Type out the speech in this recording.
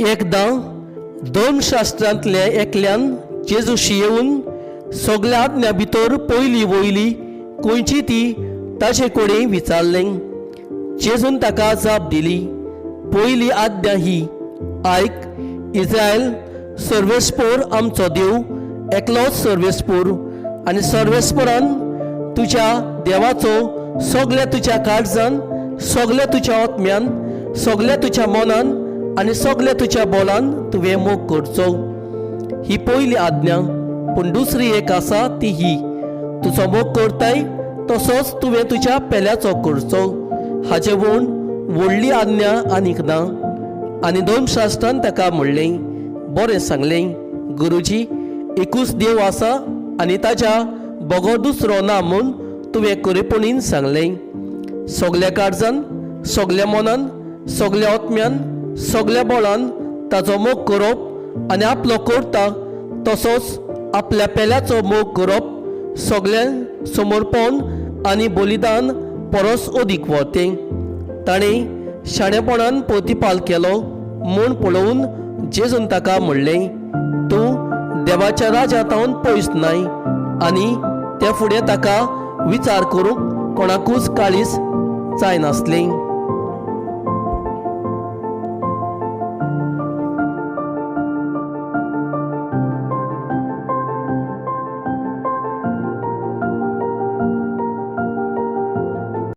एकदां दोन शास्त्रांतल्या एकल्यान जेजूशी येवन सगल्या आज्ञा भितर पयली वयली खंयची ती ताचे कडेन विचारलें. जेजून ताका जाप दिली, पयली आज्ञा ही, आयक, इस्रायल, सर्वेस्पर आमचो देव एकलोच सर्वेस्पर, आनी सर्वेस्परान तुज्या देवाचो सगल्या तुज्या काळजान, सगल्या तुज्या आत्म्यान, सगल्या तुज्या मनान आनी सगल्या तुज्या बोलान तुवें मोग करचो. ही पयली आज्ञा. पूण दुसरी एक आसा ती ही, तुजो मोग करताय तसोच तुवें तुज्या पेल्याचो करचो. हाचे वण व्हडली आज्ञा आनीक ना. आनी दोन शास्त्रान ताका म्हणलें, बरें सांगलें, गुरुजी, एकूच देव आसा आनी ताच्या बगो दुसरो ना म्हूण तुवें खरेपणीन सांगलें. सगल्या काळजान, सगल्या मनान, सगल्या आत्म्यान, सगल्या बळान ताचो मोग करप आनी आपलो करता तसोच आपल्या पेल्याचो मोग करप सगळ्या समर्पण आनी बलिदान परस अदीक व्हरतें. ताणें शाणेपणान प्रतिपाल केलो म्हूण पळोवन जेजून ताका म्हणलें, तूं देवाच्या राज्यांतावन पयस नाय. आनी ते फुडें ताका विचार करूंक कोणाकूच काळीज जायनासलें.